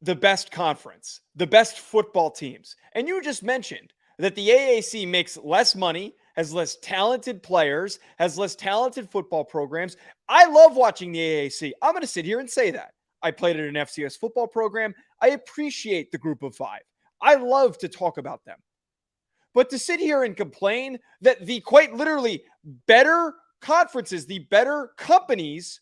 the best conference, the best football teams. And you just mentioned that the AAC makes less money, has less talented players, has less talented football programs. I love watching the AAC. I'm going to sit here and say that. I played at an FCS football program. I appreciate the group of 5. I love to talk about them. But to sit here and complain that the quite literally better conferences, the better companies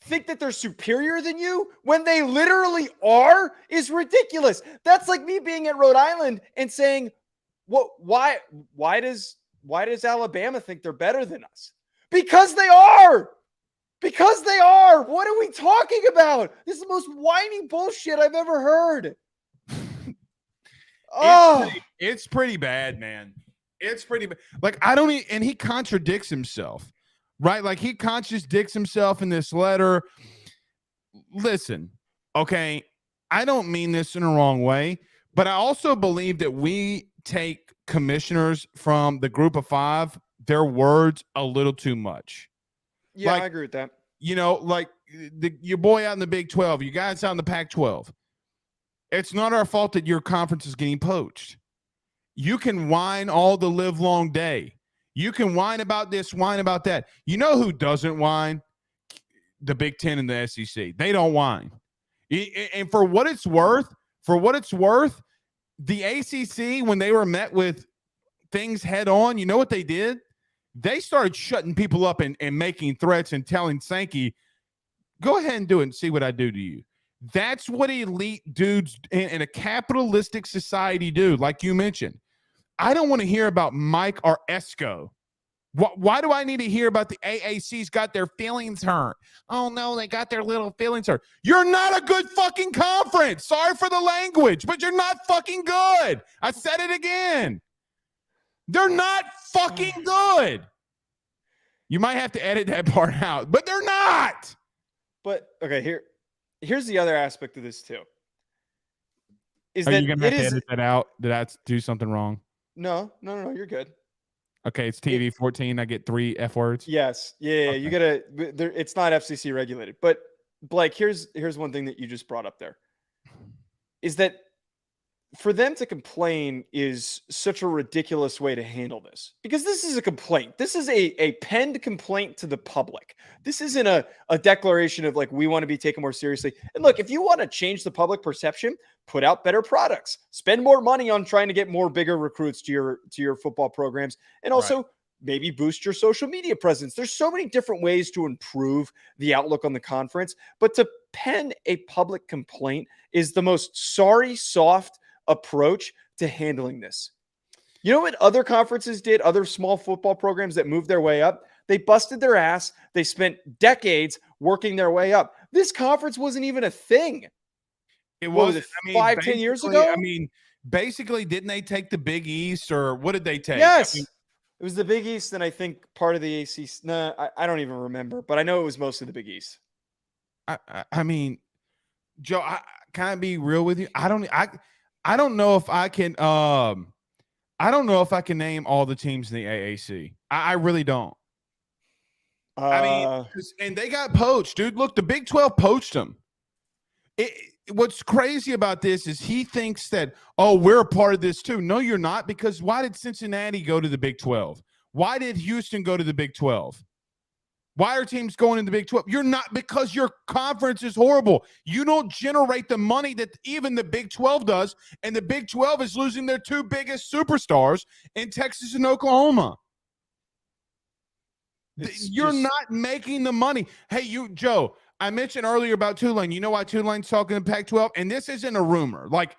think that they're superior than you when they literally are is ridiculous. That's like me being at Rhode Island and saying, "What? Why does Alabama think they're better than us?" Because they are. Because they are. What are we talking about? This is the most whiny bullshit I've ever heard. It's pretty bad, man. It's pretty bad. Like, I don't even, and he contradicts himself, right? Like, he contradicts himself in this letter. Listen, okay, I don't mean this in a wrong way, but I also believe that we take commissioners from the group of 5, their words a little too much. Yeah, like, I agree with that. You know, like your boy out in the Big 12, you guys out in the Pac-12. It's not our fault that your conference is getting poached. You can whine all the live long day. You can whine about this, whine about that. You know who doesn't whine? The Big 10 and the SEC. They don't whine. And for what it's worth, the ACC, when they were met with things head on, you know what they did? They started shutting people up and making threats and telling Sankey, go ahead and do it and see what I do to you. That's what elite dudes in a capitalistic society do, like you mentioned. I don't want to hear about Mike Aresco. Why do I need to hear about the AAC's got their feelings hurt? Oh, no, they got their little feelings hurt. You're not a good fucking conference. Sorry for the language, but you're not fucking good. I said it again. They're not fucking good. You might have to edit that part out, but they're not. But, okay, here's the other aspect of this, too. Are you going to have to edit that out? Did I do something wrong? No, you're good. Okay, it's TV 14. I get 3 F words. Yes. Yeah. Okay. You gotta. It's not FCC regulated. But Blake, here's one thing that you just brought up there. Is that for them to complain is such a ridiculous way to handle this, because this is a complaint. This is a penned complaint to the public. This isn't a declaration of like, we want to be taken more seriously. And look, if you want to change the public perception, put out better products, spend more money on trying to get more bigger recruits to your football programs, and also maybe boost your social media presence. There's so many different ways to improve the outlook on the conference, but to pen a public complaint is the most soft approach to handling this. You know what other conferences did? Other small football programs that moved their way up? They busted their ass. They spent decades working their way up. This conference wasn't even a thing. It was 5-10 years ago? I mean, basically, didn't they take the Big East, or what did they take? Yes. It was the Big East, and I think part of the ACC. No, I don't even remember, but I know it was mostly the Big East. I mean, Joe, can I be real with you? I don't know if I can I don't know if I can name all the teams in the AAC. I really don't. I mean, and they got poached, dude. Look, the Big 12 poached them. What's crazy about this is he thinks that, oh, we're a part of this too. No, you're not, because why did Cincinnati go to the Big 12? Why did Houston go to the Big 12? Why are teams going in the Big 12? You're not, because your conference is horrible. You don't generate the money that even the Big 12 does, and the Big 12 is losing their two biggest superstars in Texas and Oklahoma. You're not making the money. Hey, Joe, I mentioned earlier about Tulane. You know why Tulane's talking to Pac-12? And this isn't a rumor. Like,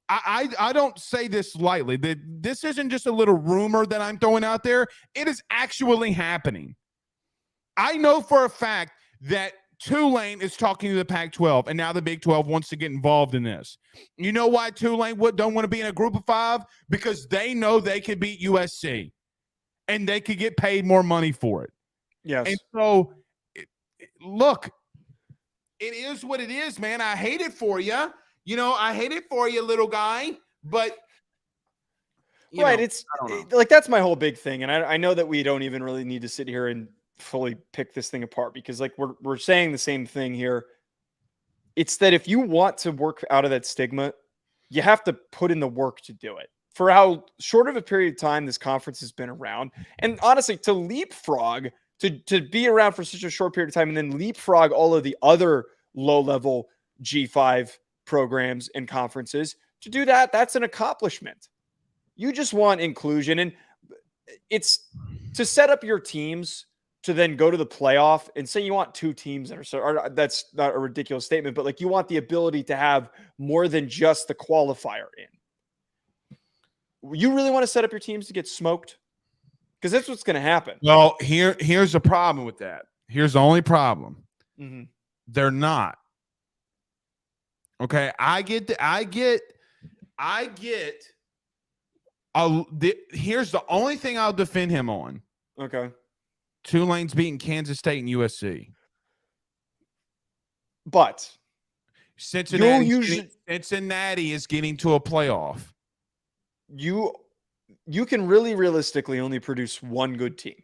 I don't say this lightly. This isn't just a little rumor that I'm throwing out there. It is actually happening. I know for a fact that Tulane is talking to the Pac-12, and now the Big 12 wants to get involved in this. You know why Tulane don't want to be in a group of 5? Because they know they could beat USC, and they could get paid more money for it. Yes. And so, look, it is what it is, man. I hate it for you. I hate it for you, little guy. But right, it's like that's my whole big thing, and I know that we don't even really need to sit here and fully pick this thing apart, because like we're saying the same thing here. It's that if you want to work out of that stigma, you have to put in the work to do it. For how short of a period of time this conference has been around, and honestly, to leapfrog to be around for such a short period of time, and then leapfrog all of the other low-level G5 programs and conferences, to do that, that's an accomplishment. You just want inclusion, and it's to set up your teams to then go to the playoff, and say you want 2 teams that are that's not a ridiculous statement, but like you want the ability to have more than just the qualifier in. You really want to set up your teams to get smoked? Because that's what's going to happen. Well, here's the problem with that. Here's the only problem. Mm-hmm. They're not. Okay, here's the only thing I'll defend him on. Okay. Tulane's beating Kansas State and USC. But Cincinnati is getting to a playoff. You can really realistically only produce one good team.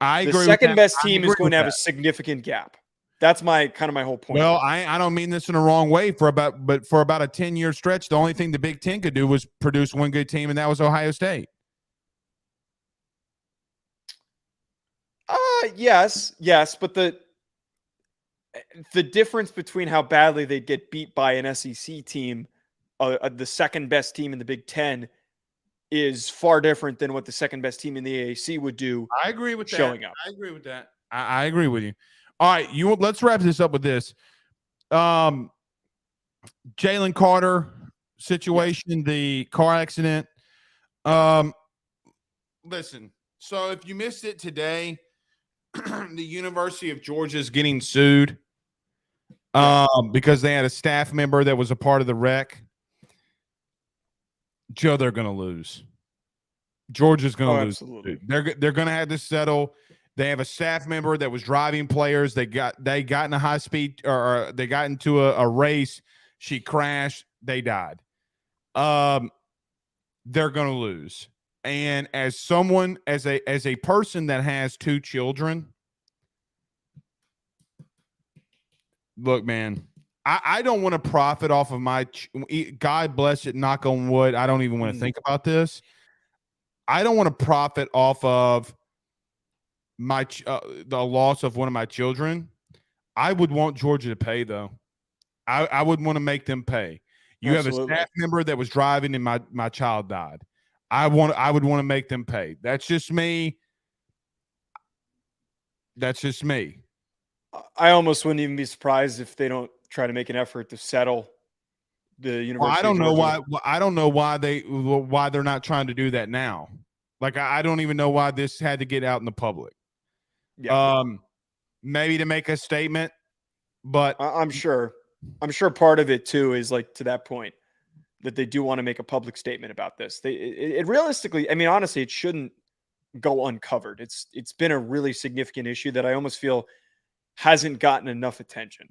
I agree. The second best team is going to have a significant gap. That's my whole point. Well, I don't mean this in a wrong way. For about a 10-year stretch, the only thing the Big Ten could do was produce one good team, and that was Ohio State. Yes, but the difference between how badly they'd get beat by an SEC team, the second best team in the Big Ten, is far different than what the second best team in the AAC would do. I agree with showing up. I agree with that. I agree with you. All right, let's wrap this up with this. Jalen Carter situation, the car accident. Listen, so if you missed it today, the University of Georgia is getting sued because they had a staff member that was a part of the wreck. Joe, they're going to lose. Georgia's going to lose. Absolutely. They're going to have to settle. They have a staff member that was driving players. They got in a high speed, or they got into a race. She crashed. They died. They're going to lose. And as someone, as a person that has 2 children, look, man, I don't want to profit off of my God bless it, knock on wood. I don't even want to think about this. I don't want to profit off of my the loss of one of my children. I would want Georgia to pay, though. I would want to make them pay. You Absolutely. Have a staff member that was driving and my child died. I would want to make them pay. That's just me. I almost wouldn't even be surprised if they don't try to make an effort to settle the University. Well, I don't know why. I don't know why they're not trying to do that now. Like I don't even know why this had to get out in the public. Yeah. Maybe to make a statement, but I'm sure part of it too is like to that point that they do want to make a public statement about this. It realistically, I mean, honestly, it shouldn't go uncovered. It's been a really significant issue that I almost feel hasn't gotten enough attention.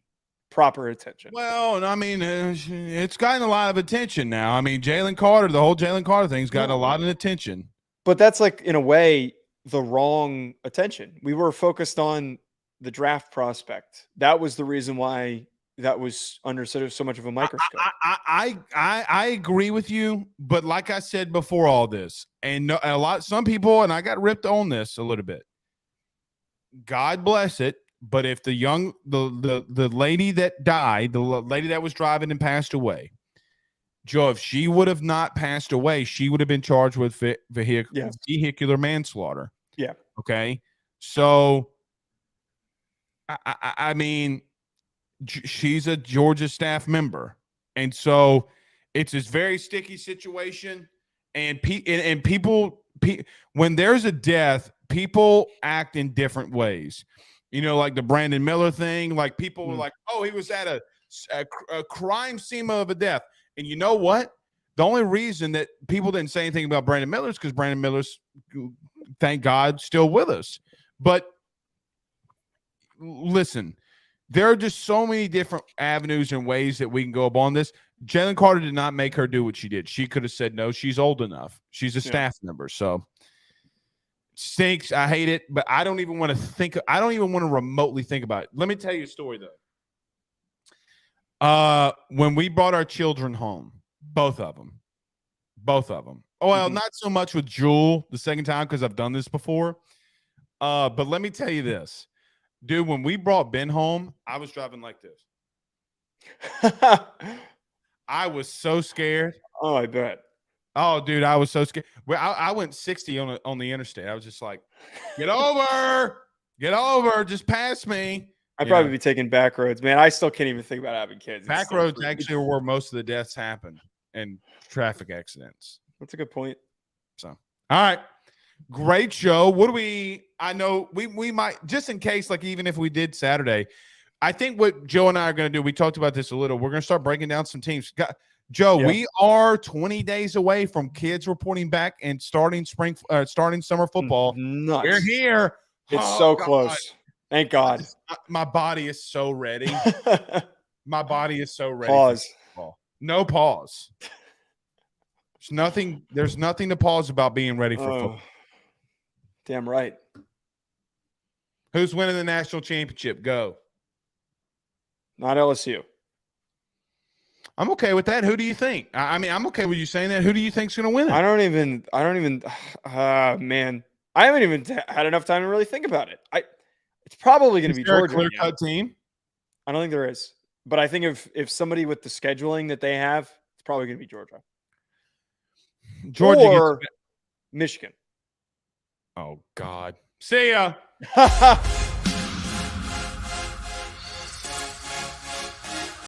proper attention. Well, I mean, it's gotten a lot of attention now. I mean, Jalen Carter, the whole Jalen Carter thing's gotten a lot of attention. But that's like, in a way, the wrong attention. We were focused on the draft prospect. That was the reason why that was under so much of a microscope. I agree with you, but like I said before all this, and some people, and I got ripped on this a little bit. God bless it. But if the lady that died, the lady that was driving and passed away, Joe, if she would have not passed away, she would have been charged with vehicular manslaughter. Yeah. Okay. So, I mean, she's a Georgia staff member, and so it's this very sticky situation. And people, when there's a death, people act in different ways. You know, like the Brandon Miller thing. Like people were like, "Oh, he was at a crime scene of a death." And you know what? The only reason that people didn't say anything about Brandon Miller is because Brandon Miller's, thank God, still with us. But listen, there are just so many different avenues and ways that we can go upon this. Jalen Carter did not make her do what she did. She could have said no. She's old enough. She's a staff member. So stinks. I hate it, but I don't even want to think. I don't even want to remotely think about it. Let me tell you a story, though. When we brought our children home, both of them. Oh, well, not so much with Jewel the second time because I've done this before. But let me tell you this. Dude, when we brought Ben home, I was driving like this. I was so scared. Oh, I bet. Oh, dude, I was so scared. Well, I went 60 on the interstate. I was just like, get over, just pass me. I'd probably be taking back roads, man. I still can't even think about having kids. Back roads actually are where most of the deaths happen and traffic accidents. That's a good point. So, all right. Great show. What do I know we might, just in case, like even if we did Saturday, I think what Joe and I are going to do, we talked about this a little. We're going to start breaking down some teams. Joe, we are 20 days away from kids reporting back and starting summer football. Nuts. We're here. It's so close. Thank God. My body is so ready. My body is so ready. Pause. No pause. There's nothing to pause about being ready for football. Damn right. Who's winning the national championship? Go. Not LSU. I'm okay with that. Who do you think? I mean, I'm okay with you saying that. Who do you think's going to win it? I don't even, man. I haven't even had enough time to really think about it. It's probably going to be Georgia. Is there a clear-cut team? I don't think there is. But I think if somebody with the scheduling that they have, it's probably going to be Georgia. Or Michigan. Oh, God. See ya.